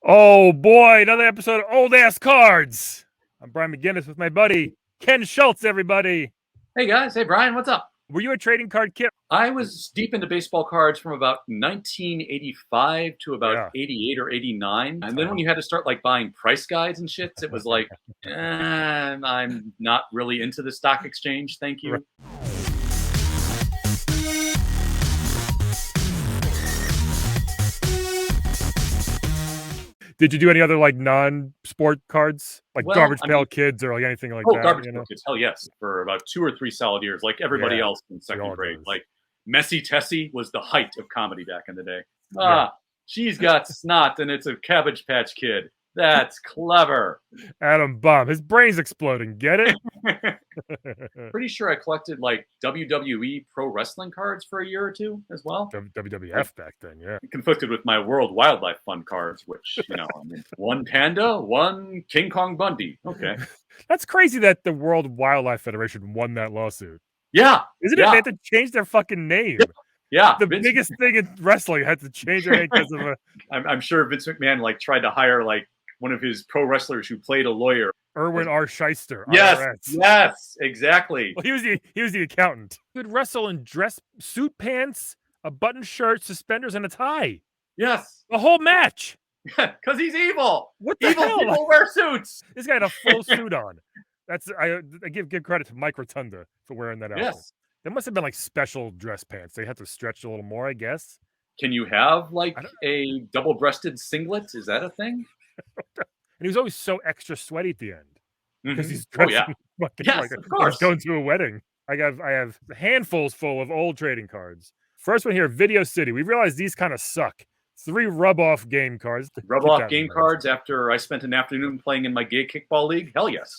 Oh boy, another episode of Old Ass Cards. I'm Brian McGinnis with my buddy Ken Schultz, everybody. Hey guys, hey Brian, what's up? Were you a trading card kid? I was deep into baseball cards from about 1985 to about 88 or 89. And then when you had to start like buying price guides and shit, it was like, I'm not really into the stock exchange. Thank you. Right. Did you do any other like non-sport cards, like Garbage Pail Kids or like anything like that? Garbage Pail Kids, hell yes, for about 2 or 3 solid years, like everybody else in second grade. Like Messy Tessie was the height of comedy back in the day. She's got snot and it's a Cabbage Patch Kid. That's clever. Adam Bomb, his brain's exploding. Get it? Pretty sure I collected like WWE pro wrestling cards for a year or two as well. WWF back then, yeah. Conflicted with my World Wildlife Fund cards, which, you know, I mean, one panda, one King Kong Bundy. Okay. That's crazy that the World Wildlife Federation won that lawsuit. Yeah. Isn't it? They had to change their fucking name. Yeah. The biggest thing in wrestling had to change their name because of a... I'm sure Vince McMahon like tried to hire like one of his pro wrestlers who played a lawyer. Erwin R. Shyster. Yes, IRS. yes, exactly. Well, he was the accountant. He would wrestle in dress suit pants, a button shirt, suspenders, and a tie. Yes. The whole match. Because he's evil. What the evil hell? People wear suits. This guy had a full suit on. I give credit to Mike Rotunda for wearing that outfit. Yes. There must have been like special dress pants. They had to stretch a little more, I guess. Can you have like a double-breasted singlet? Is that a thing? And he was always so extra sweaty at the end because he's dressing like of course. Going to a wedding. I have handfuls full of old trading cards. First one here, Video City. We realized these kind of suck. 3 rub-off game cards. Rub-off game cards after I spent an afternoon playing in my gay kickball league? Hell yes.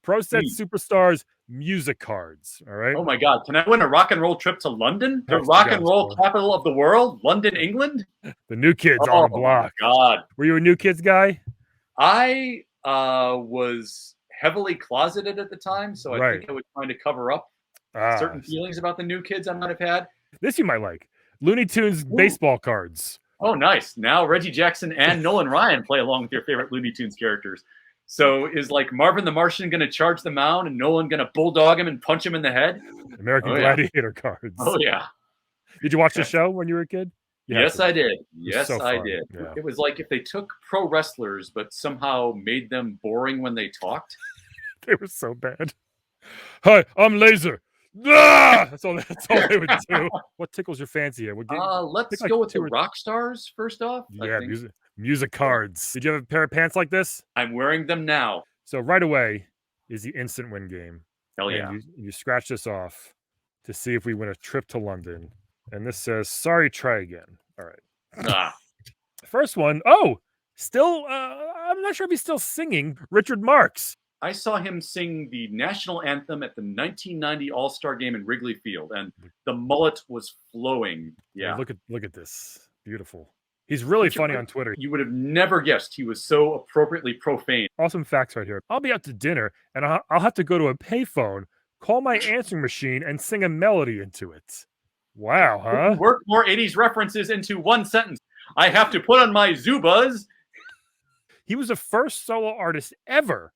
Pro Set Superstars MusiCards. All right. Oh my God. Can I win a rock and roll trip to London? The rock and roll capital of the world? London, England? The New Kids on the block. Oh my God. Were you a New Kids guy? I was heavily closeted at the time, so I think I was trying to cover up certain feelings about the New Kids I might have had. This you might like. Looney Tunes baseball cards. Oh, nice. Now Reggie Jackson and Nolan Ryan play along with your favorite Looney Tunes characters. So is like Marvin the Martian going to charge the mound and Nolan going to bulldog him and punch him in the head? American Gladiator cards. Oh, yeah. Did you watch the show when you were a kid? Yes, I did. Yes, so I did. Yeah. It was like if they took pro wrestlers but somehow made them boring when they talked. They were so bad. Hi, I'm Laser. Ah! That's all they would do. What tickles your fancy here? Let's go with the rock stars first off. Yeah, MusiCards. Did you have a pair of pants like this? I'm wearing them now. So right away is the instant win game. Hell yeah. You scratch this off to see if we win a trip to London. And this says, sorry, try again. All right. First one. Oh, still, I'm not sure if he's still singing. Richard Marx. I saw him sing the national anthem at the 1990 All-Star game in Wrigley Field, and the mullet was flowing. Yeah. Look at this. Beautiful. He's really funny on Twitter. You would have never guessed he was so appropriately profane. Awesome facts right here. I'll be out to dinner, and I'll have to go to a payphone, call my answering machine, and sing a melody into it. Wow, huh? Work more 80s references into one sentence. I have to put on my Zubas. He was the first solo artist ever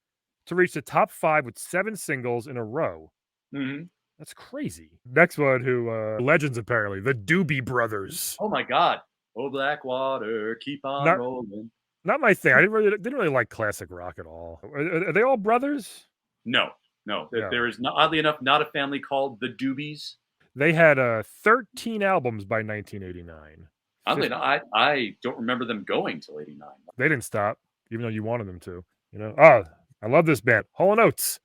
to reach the top 5 with 7 singles in a row. That's crazy. Next one, who legends apparently, the Doobie Brothers. Oh my God! Oh Blackwater, keep on rolling. Not my thing. I didn't really like classic rock at all. Are they all brothers? No. There is oddly enough not a family called the Doobies. They had 13 albums by 1989. Oddly enough, I don't remember them going till 89. They didn't stop, even though you wanted them to. You know. I love this band. Hall & Oates.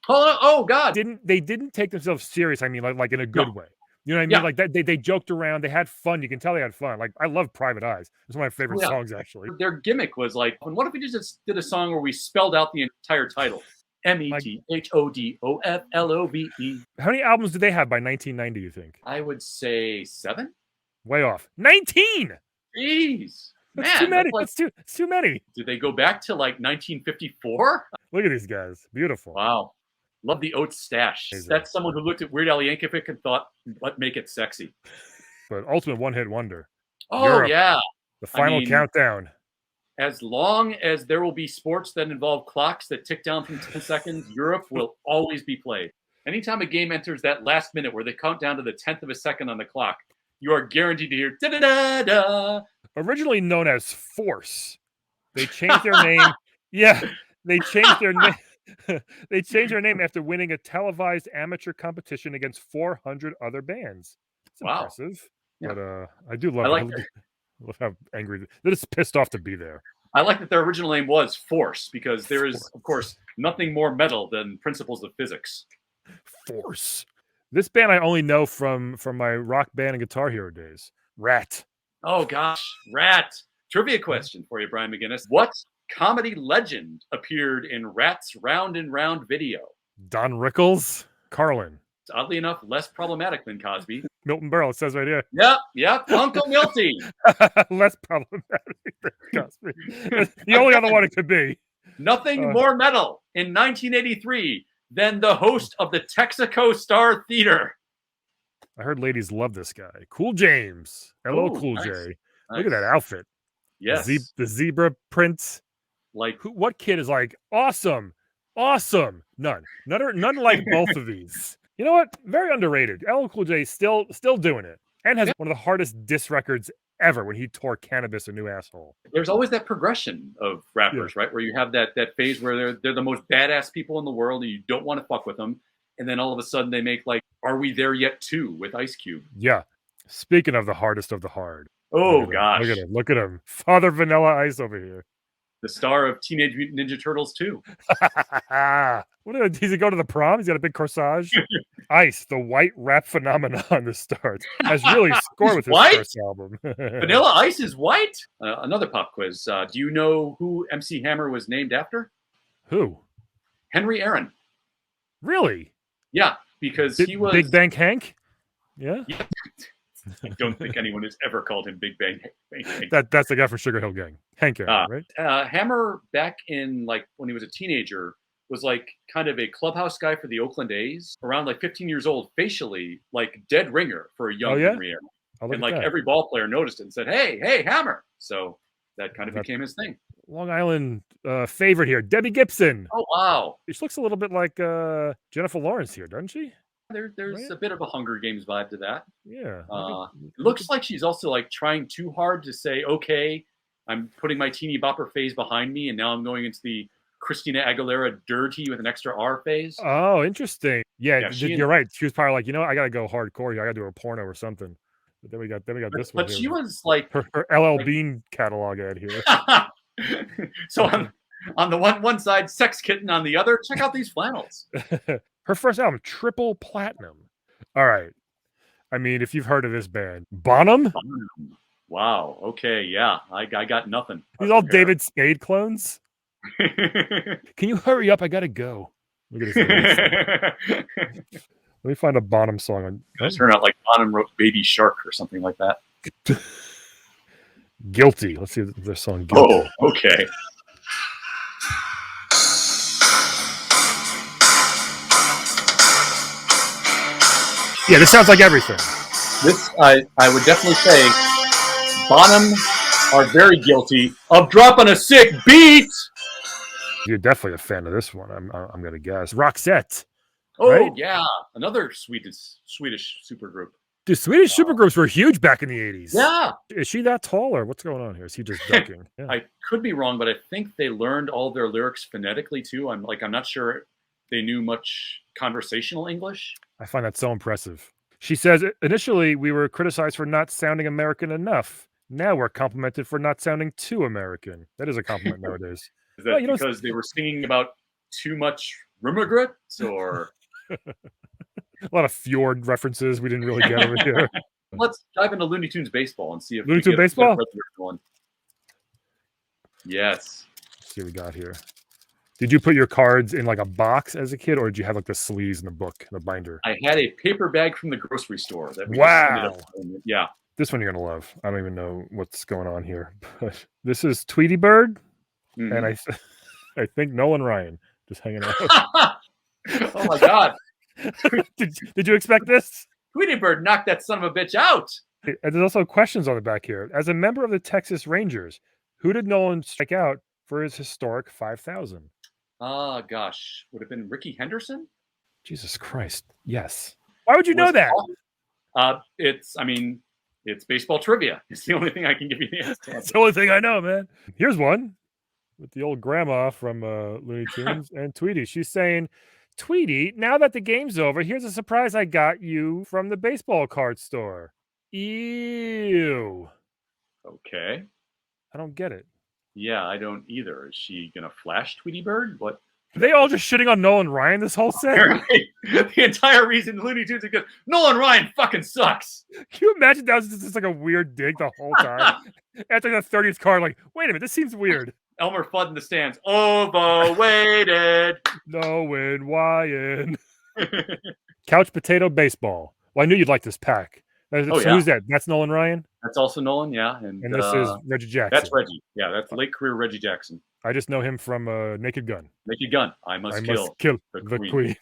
Oh God! They didn't take themselves serious. I mean, like in a good way. You know what I mean? Yeah. Like that, they joked around. They had fun. You can tell they had fun. Like I love Private Eyes. It's one of my favorite songs, actually. Their gimmick was like, what if we just did a song where we spelled out the entire title? METHODOFLOVE. How many albums did they have by 1990? You think? I would say 7. Way off. 19. Jeez. That's too many. That's too many. Did they go back to like 1954? Look at these guys. Beautiful. Wow. Love the Oates stash. Amazing. That's someone who looked at Weird Al Yankovic and thought, "What make it sexy?" But ultimate one-hit wonder. Oh, Europe, yeah. The final countdown. as long as there will be sports that involve clocks that tick down from 10 seconds, Europe will always be played. Anytime a game enters that last minute where they count down to the 10th of a second on the clock, you are guaranteed to hear da-da-da-da. Originally known as Force, they changed their name. Yeah, they changed their name. They changed their name after winning a televised amateur competition against 400 other bands. It's impressive. Yeah. But I do love love how angry they're just pissed off to be there. I like that their original name was Force because there is, of course, nothing more metal than Principles of Physics. Force. This band I only know from my rock band and Guitar Hero days. Rat. Oh gosh, Rat. Trivia question for you, Brian McGinnis. What comedy legend appeared in Rat's Round and Round video? Don Rickles. Carlin. It's oddly enough less problematic than Cosby. Milton Berle, it says right here. Yep, Uncle Milty. Less problematic than Cosby. The only other one it could be. Nothing more metal in 1983 than the host of the Texaco Star Theater. I heard ladies love this guy. Cool James. Hello, Cool nice. J. Nice. Look at that outfit. Yes. The zebra print. Like what kid is like, awesome. None like both of these. You know what? Very underrated. LL Cool J still doing it. And has one of the hardest diss records ever when he tore Cannabis a New Asshole. There's always that progression of rappers, right? Where you have that phase where they're the most badass people in the world and you don't want to fuck with them. And then all of a sudden they make like Are We There Yet 2 with Ice Cube. Yeah. Speaking of the hardest of the hard. Oh, gosh. Look at him. Father Vanilla Ice over here. The star of Teenage Mutant Ninja Turtles 2. Does he go to the prom? He's got a big corsage. Ice, the white rap phenomenon that starts, has really scored with his first album. Vanilla Ice is white? Another pop quiz. Do you know who MC Hammer was named after? Who? Henry Aaron. Really? Yeah, because he was... Big Bang Hank? Yeah? I don't think anyone has ever called him Big Bang Hank. That's the guy from Sugar Hill Gang. Hank Aaron, right? Hammer, back in like when he was a teenager, was like kind of a clubhouse guy for the Oakland A's. Around like 15 years old, facially like dead ringer for a young Henry Aaron. And like every ball player noticed it and said, hey, Hammer. So that kind of became his thing. Long Island favorite here, Debbie Gibson. Oh, wow. She looks a little bit like Jennifer Lawrence here, doesn't she? There's a bit of a Hunger Games vibe to that. Yeah. Looks like she's also like trying too hard to say, okay, I'm putting my teeny bopper phase behind me, and now I'm going into the Christina Aguilera dirty with an extra R phase. Oh, interesting. Yeah, you're right. She was probably like, I got to go hardcore here. I got to do a porno or something. But then we got this one. But she was like her LL Bean catalog ad here. So on the one side, Sex Kitten. On the other, check out these flannels. Her first album, triple platinum. All right. I mean, if you've heard of this band, Bonham. Wow. Okay. Yeah. I got nothing. These all David Spade clones. Can you hurry up? I gotta go. Look at this. Let me find a Bonham song. Turn out like Bonham wrote Baby Shark or something like that. Guilty. Let's see their song. Guilty. Oh, okay. Yeah, this sounds like everything. This, I would definitely say, Bonham are very guilty of dropping a sick beat. You're definitely a fan of this one, I'm going to guess. Roxette. Oh, right? Yeah. Another Swedish supergroup. Dude, Swedish supergroups were huge back in the 80s. Yeah. Is she that tall, or what's going on here? Is he just ducking? Yeah. I could be wrong, but I think they learned all their lyrics phonetically, too. I'm not sure they knew much conversational English. I find that so impressive. She says, initially, we were criticized for not sounding American enough. Now we're complimented for not sounding too American. That is a compliment nowadays. Is that because they were singing about too much regrets, or... A lot of Fjord references we didn't really get over here. Let's dive into Looney Tunes baseball and see if Looney Tunes baseball? Yes. Let's see what we got here. Did you put your cards in like a box as a kid, or did you have like the sleeves in the book, the binder? I had a paper bag from the grocery store. That we yeah. This one you're going to love. I don't even know what's going on here. But this is Tweety Bird, and I think Nolan Ryan just hanging out. Oh, my God. Did you expect this? Tweety Bird knocked that son of a bitch out. And there's also questions on the back here. As a member of the Texas Rangers, Who did Nolan strike out for his historic 5,000? Gosh, would have been Ricky Henderson? Jesus Christ. Yes. Why would you know that? It's baseball trivia. It's the only thing I can give you the answer. That's the only thing I know, man. Here's one with the old grandma from Looney Tunes and Tweety. She's saying, Tweety, now that the game's over, here's a surprise I got you from the baseball card store. Ew. Okay. I don't get it. Yeah, I don't either. Is she going to flash Tweety Bird? What? Are they all just shitting on Nolan Ryan this whole set? The entire reason Looney Tunes is good. Nolan Ryan fucking sucks. Can you imagine that was just like a weird dig the whole time? After the 30th card, like, wait a minute, this seems weird. Elmer Fudd in the stands. Overweighted. Nolan Ryan. Couch Potato Baseball. Well, I knew you'd like this pack. Who's that? That's Nolan Ryan? That's also Nolan, yeah. And this is Reggie Jackson. That's Reggie. Yeah, that's late career Reggie Jackson. I just know him from Naked Gun. Naked Gun. I must kill the queen.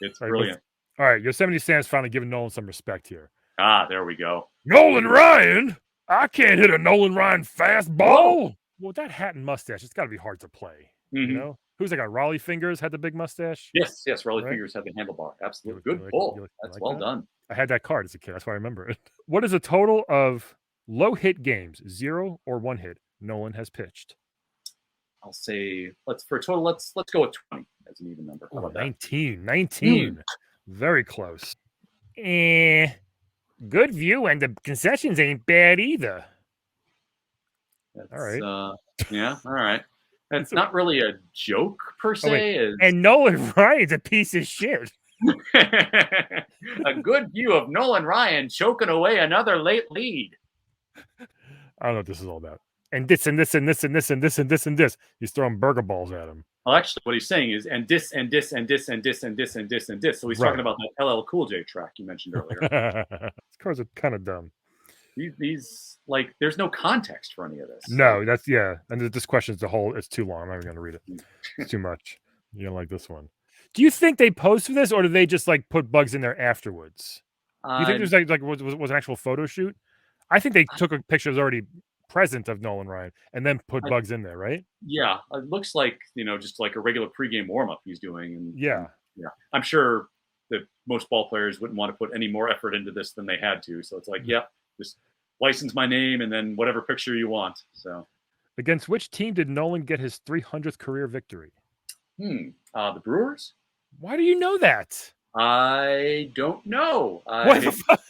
It's brilliant. All right, Yosemite Sam's finally giving Nolan some respect here. There we go. Nolan Ryan? I can't hit a Nolan Ryan fastball. Whoa. Well, that hat and mustache, it's got to be hard to play. Mm-hmm. You know? Who's that guy? Raleigh Fingers had the big mustache? Yes. Raleigh Fingers had the handlebar. Absolutely. Good pull. That's well done. I had that card as a kid. That's why I remember it. What is a total of low hit games, 0 or 1 hit, Nolan has pitched? I'll say let's go with 20 as an even number. How about 19. 19. Very close. Good view, and the concessions ain't bad either. All right. Yeah. All right. It's not really a joke per se. And Nolan Ryan's a piece of shit. A good view of Nolan Ryan choking away another late lead. I don't know what this is all about. And this and this and this and this and this and this and this. He's throwing burger balls at him. Well, actually, what he's saying is and this and this and this and this and this and this and this. So he's talking about the LL Cool J track you mentioned earlier. These cards are kind of dumb. These like there's no context for any of this. No, that's And this question is it's too long. I'm not even going to read it. It's too much. You don't like this one. Do you think they posed for this, or did they just like put bugs in there afterwards? Do you think there's like was an actual photo shoot? I think they took a picture that's already present of Nolan Ryan and then put bugs in there, right? Yeah, it looks like just like a regular pregame warm up he's doing, and yeah. I'm sure that most ball players wouldn't want to put any more effort into this than they had to. So it's like, just license my name and then whatever picture you want. So, against which team did Nolan get his 300th career victory? The Brewers. Why do you know that? I don't know. What the fuck?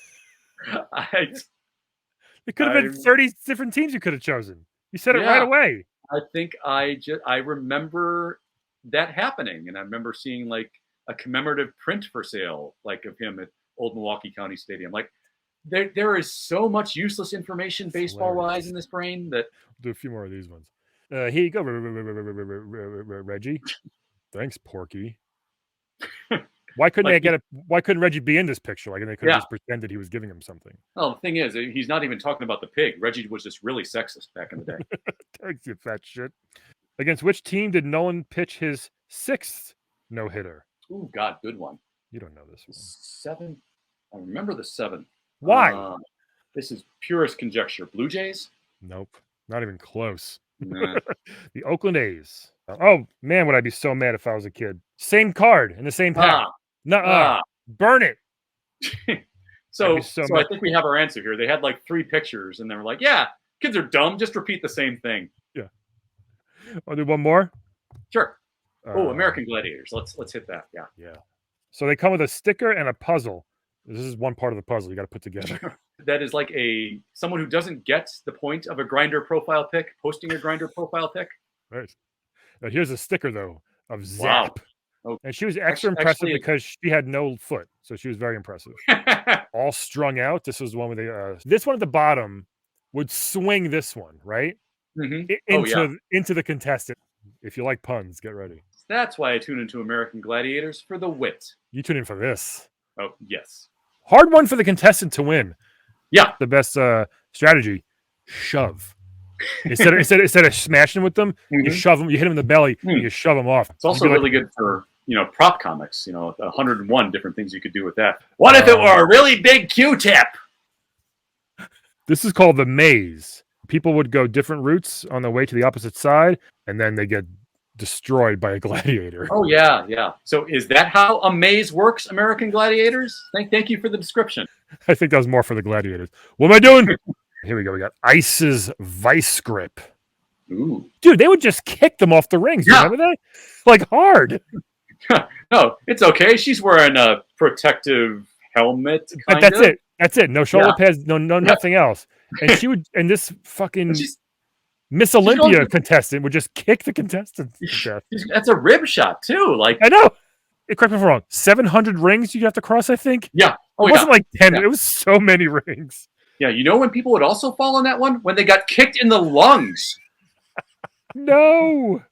It could have been 30 different teams you could have chosen. You said it right away. I think I remember that happening, and I remember seeing like a commemorative print for sale, like of him at Old Milwaukee County Stadium. Like there is so much useless information baseball-wise in this brain that. Do a few more of these ones. Here you go, Reggie. Thanks, Porky. Why couldn't Reggie be in this picture? Like, and they could have just pretended he was giving him something. Well, the thing is, he's not even talking about the pig. Reggie was just really sexist back in the day. Thanks, you fat shit. Against which team did Nolan pitch his 6th no-hitter? Oh, God, good one. You don't know this one. 7. I remember the 7. Why? This is purest conjecture. Blue Jays? Nope. Not even close. Nah. The Oakland A's. Oh, man, would I be so mad if I was a kid. Same card in the same pack. Burn it. So I think we have our answer here. They had like 3 pictures, and they were like, yeah, kids are dumb. Just repeat the same thing. Yeah. I'll do one more? Sure. American Gladiators. Let's hit that. Yeah. Yeah. So they come with a sticker and a puzzle. This is one part of the puzzle you got to put together. That is like someone who doesn't get the point of a Grindr profile pic posting a Grindr profile pic. Right. Now here's a sticker though of Zap. Wow. Oh, and she was extra impressive because she had no foot, so she was very impressive. All strung out. This was the one with this one at the bottom would swing this one right into the contestant. If you like puns, get ready. That's why I tune into American Gladiators, for the wit. You tune in for this. Oh yes. Hard one for the contestant to win. Yeah, the best strategy. Shove. Instead of smashing with them, you shove them. You hit them in the belly. And you shove them off. It's also really good for prop comics. 101 different things you could do with that. What if it were a really big Q-tip? This is called the maze. People would go different routes on the way to the opposite side, and then they get destroyed by a gladiator. Oh, yeah. So is that how a maze works, American Gladiators? Thank you for the description. I think that was more for the gladiators. What am I doing? Here we go. We got Ice's Vice Grip. Ooh. Dude, they would just kick them off the rings. Yeah. Remember that? Like hard. No, it's okay. She's wearing a protective helmet. But that's it. That's it. No shoulder pads. No, nothing else. And she would. And this fucking Miss Olympia contestant would just kick the contestants. That's a rib shot too. Like I know. Correct me if I'm wrong. 700 rings you have to cross. I think. Yeah. It wasn't like 10. It was so many rings. Yeah. You know when people would also fall on that one? When they got kicked in the lungs. No.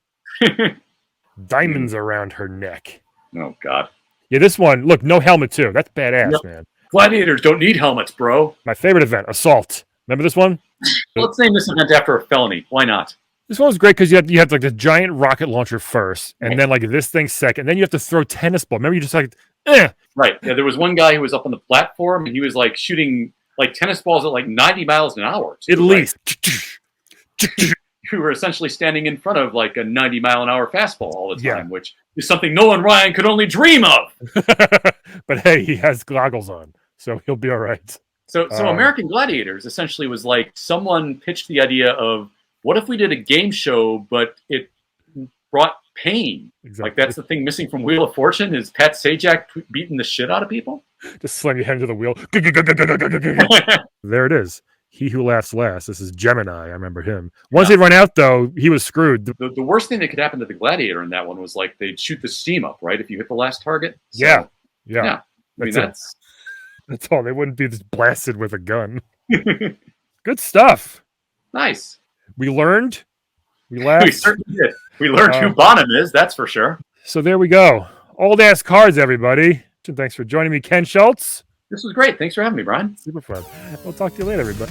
Diamonds around her neck. Oh God. Yeah, this one. Look, no helmet too. That's badass, man. Gladiators don't need helmets, bro. My favorite event, Assault. Remember this one? Let's name this event after a felony. Why not? This one was great because you had like the giant rocket launcher first, and then like this thing second. Then you have to throw tennis ball. Remember, you just like, Right. Yeah, there was one guy who was up on the platform, and he was like shooting like tennis balls at like 90 miles an hour. At least. You were essentially standing in front of like a 90-mile-an-hour fastball all the time, which is something Nolan Ryan could only dream of. But hey, he has goggles on, so he'll be all right. So American Gladiators essentially was like someone pitched the idea of what if we did a game show, but it brought pain. Exactly. Like that's the thing missing from Wheel of Fortune is Pat Sajak beating the shit out of people. Just slam your head into the wheel. There it is. He who laughs last. This is Gemini. I remember him. Once they run out, though, he was screwed. The worst thing that could happen to the gladiator in that one was like they'd shoot the steam up, right? If you hit the last target. So, yeah. I mean, that's all. They wouldn't be just blasted with a gun. Good stuff. Nice. We learned. We laughed. We certainly did. We learned who Bonham is. That's for sure. So there we go. Old ass cards, everybody. Thanks for joining me, Ken Schultz. This was great. Thanks for having me, Brian. Super fun. We'll talk to you later, everybody.